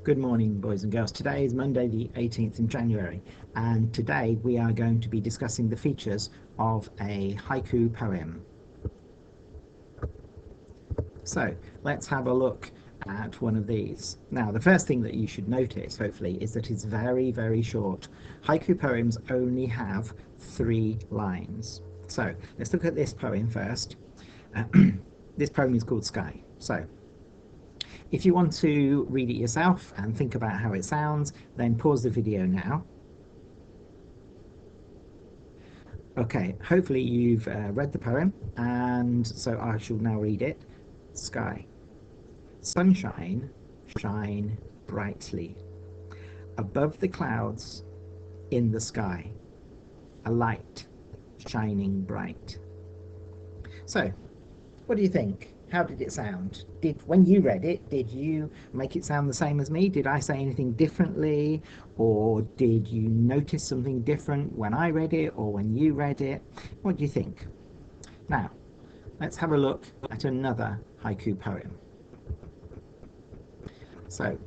Good morning, boys and girls. Today is Monday the 18th of January, and today we are going to be discussing the features of a haiku poem. So let's have a look at one of these. Now, the first thing that you should notice, hopefully, is that it's very, very short. Haiku poems only have 3 lines. So let's look at this poem first. This poem is called Sky. So if you want to read it yourself and think about how it sounds, then pause the video now. Okay, hopefully you've read the poem, and so I shall now read it. Sky. Sunshine, shine brightly. Above the clouds, in the sky, a light shining bright. So, what do you think? How did it sound? When you read it, did you make it sound the same as me? Did I say anything differently? Or did you notice something different when I read it or when you read it? What do you think? Now, let's have a look at another haiku poem. So,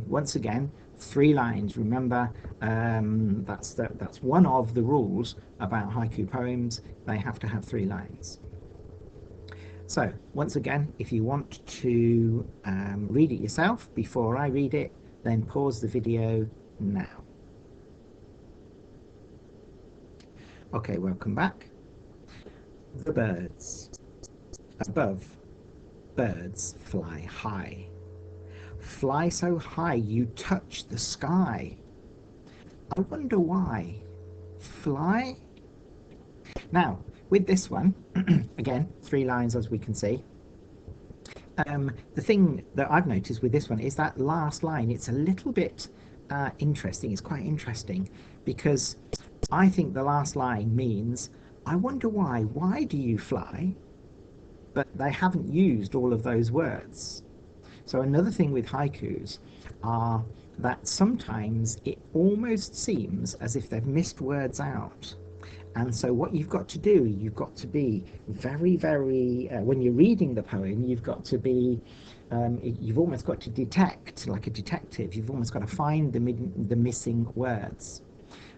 once again, 3 lines. Remember, that's one of the rules about haiku poems. They have to have 3 lines. So, once again, if you want to read it yourself before I read it, then pause the video now. Okay, welcome back. The birds. Above, birds fly high. Fly so high you touch the sky. I wonder why. Fly? Now, with this one, again, 3 lines as we can see. The thing that I've noticed with this one is that last line. It's a little bit interesting. It's quite interesting because I think the last line means, I wonder why. Why do you fly? But they haven't used all of those words. So another thing with haikus are that sometimes it almost seems as if they've missed words out. And so what you've got to do, you've got to be very, very, when you're reading the poem, you've got to be, you've almost got to detect, like a detective, you've almost got to find the missing words.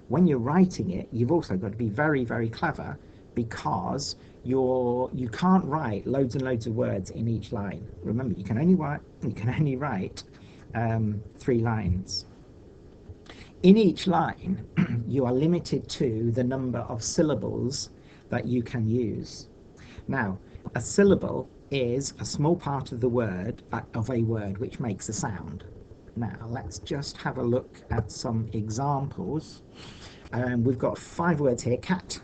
When you're writing it, you've also got to be very, very clever, because you can't write loads and loads of words in each line. Remember, you can only write 3 lines. In each line, you are limited to the number of syllables that you can use. Now, a syllable is a small part of the word, of a word, which makes a sound. Now, let's just have a look at some examples. We've got 5 words here: cat,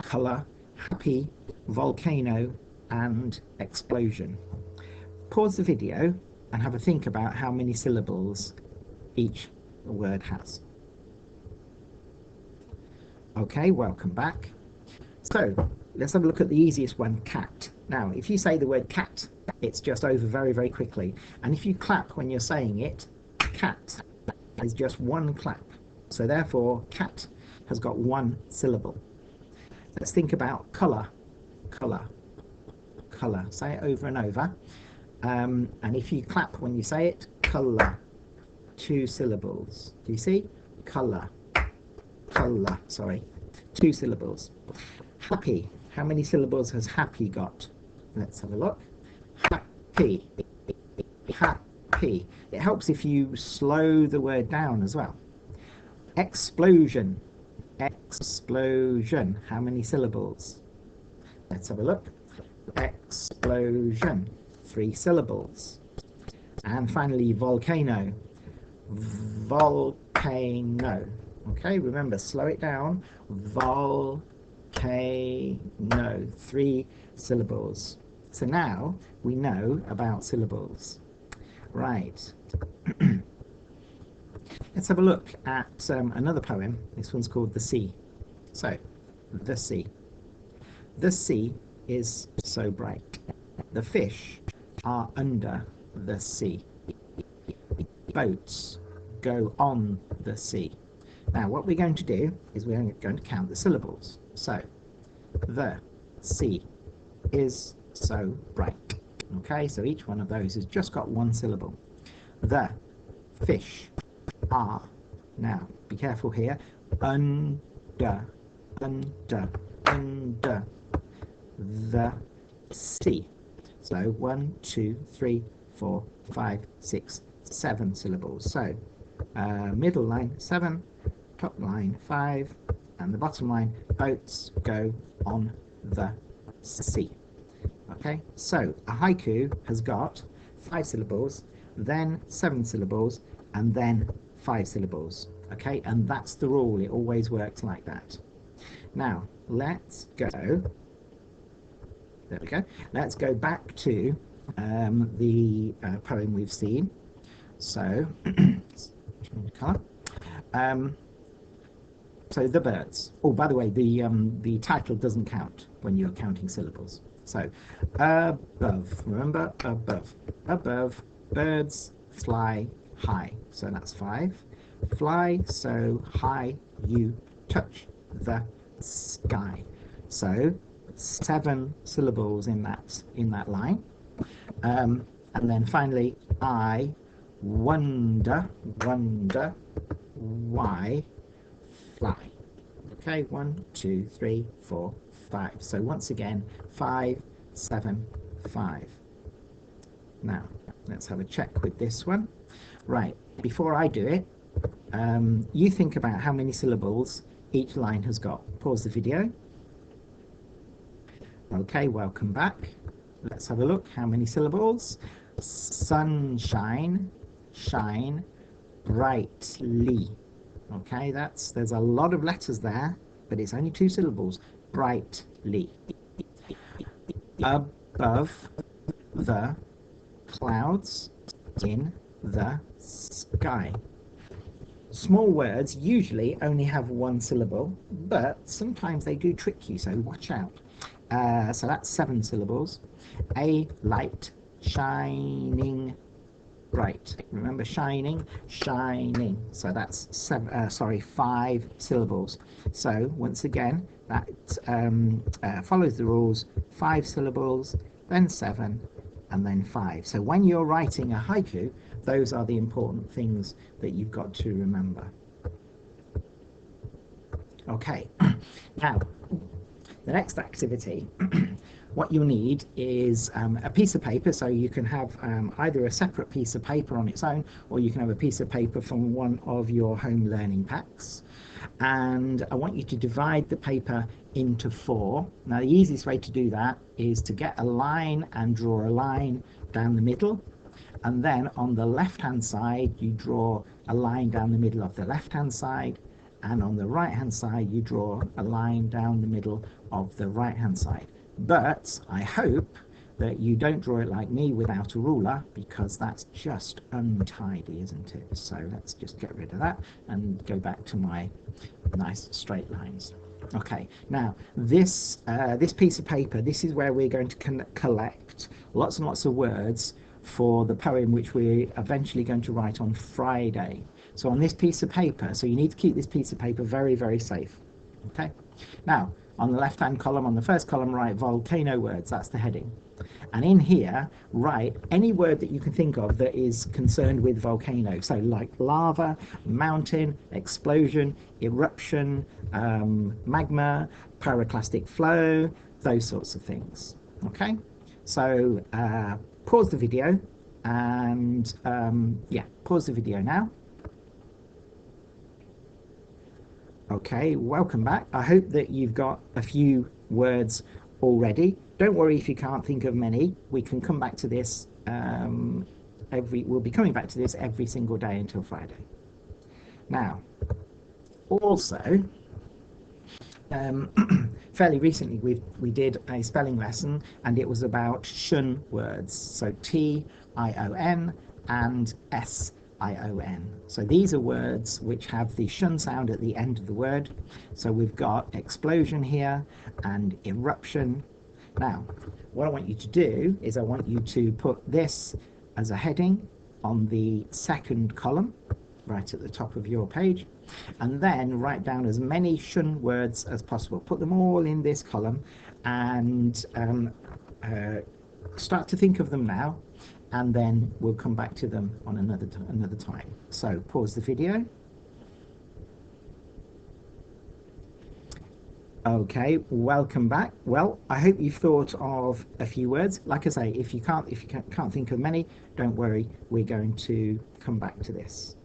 colour, happy, volcano, and explosion. Pause the video and have a think about how many syllables each word has. Okay, welcome back. So let's have a look at the easiest one, cat. Now, if you say the word cat, it's just over very, very quickly. And if you clap when you're saying it, cat is just 1 clap. So therefore, cat has got 1 syllable. Let's think about colour. Colour. Colour. Say it over and over. And if you clap when you say it, colour. 2 syllables. Do you see? Colour. Colour, sorry. 2 syllables. Happy. How many syllables has happy got? Let's have a look. Happy. Happy. It helps if you slow the word down as well. Explosion. Explosion. How many syllables? Let's have a look. Explosion. 3 syllables. And finally, volcano. Volcano. Okay, remember, slow it down. Volcano. 3 syllables. So now we know about syllables. Right. Let's have a look at another poem. This one's called The Sea. So, the sea. The sea is so bright. The fish are under the sea. Boats go on the sea. Now, what we're going to do is we're going to count the syllables. So, the sea is so bright. Okay, so each one of those has just got 1 syllable. The fish. Are. Now, be careful here. Under, under, under the sea. So 1, 2, 3, 4, 5, 6, 7 syllables. So middle line 7, top line 5, and the bottom line, boats go on the sea. Okay, so a haiku has got 5 syllables, then 7 syllables, and then 5 syllables. Okay, and that's the rule. It always works like that. Now, let's go. There we go. Let's go back to the poem we've seen. So, change colour. So the birds. Oh, by the way, the title doesn't count when you're counting syllables. So, above. Remember, above. Above, birds fly high. So that's 5. Fly so high you touch the sky. So 7 syllables in that line. And then finally, I wonder why fly. Okay, 1, 2, 3, 4, 5. So once again, 5, 7, 5. Now, let's have a check with this one. Right, before I do it, you think about how many syllables each line has got. Pause the video. Okay, welcome back. Let's have a look. How many syllables? Sunshine, shine brightly. Okay, there's a lot of letters there, but it's only 2 syllables. Brightly. Above the clouds in the sky. Small words usually only have 1 syllable, but sometimes they do trick you, so watch out. So that's 7 syllables. A light shining bright. Remember, shining, shining. So that's 5 syllables. So once again, that follows the rules. 5 syllables, then 7, and then 5. So when you're writing a haiku, those are the important things that you've got to remember. Okay, now the next activity, what you'll need is a piece of paper. So you can have either a separate piece of paper on its own, or you can have a piece of paper from one of your home learning packs. And I want you to divide the paper into 4. Now the easiest way to do that is to get a line and draw a line down the middle. And then on the left-hand side, you draw a line down the middle of the left-hand side. And on the right-hand side, you draw a line down the middle of the right-hand side. But I hope that you don't draw it like me without a ruler, because that's just untidy, isn't it? So let's just get rid of that and go back to my nice straight lines. Okay, now this piece of paper, this is where we're going to collect lots and lots of words for the poem which we're eventually going to write on Friday. So on this piece of paper, so you need to keep this piece of paper very, very safe. Okay, now on the left-hand column, on the first column, write volcano words. That's the heading. And in here, write any word that you can think of that is concerned with volcano. So like lava, mountain, explosion, eruption, magma, pyroclastic flow, those sorts of things. Okay, so pause the video and yeah, pause the video now. Okay, welcome back. I hope that you've got a few words already. Don't worry if you can't think of many. We can come back to this we'll be coming back to this every single day until Friday. Now, also, fairly recently we did a spelling lesson, and it was about shun words. So T-I-O-N and S-I-O-N. So these are words which have the shun sound at the end of the word. So we've got explosion here and eruption. Now, what I want you to do is I want you to put this as a heading on the second column, right at the top of your page, and then write down as many shun words as possible. Put them all in this column and start to think of them now. and then we'll come back to them on another time. So pause the video. Okay, welcome back. Well, I hope you've thought of a few words. Like I say, if you can't think of many, don't worry. We're going to come back to this.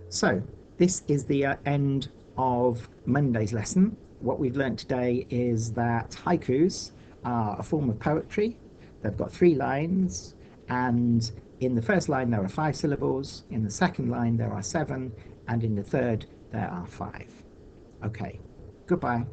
So this is the end of Monday's lesson. What we've learned today is that haikus are a form of poetry. They've got 3 lines, and in the first line there are 5 syllables, in the second line there are 7, and in the third there are 5. Okay, goodbye.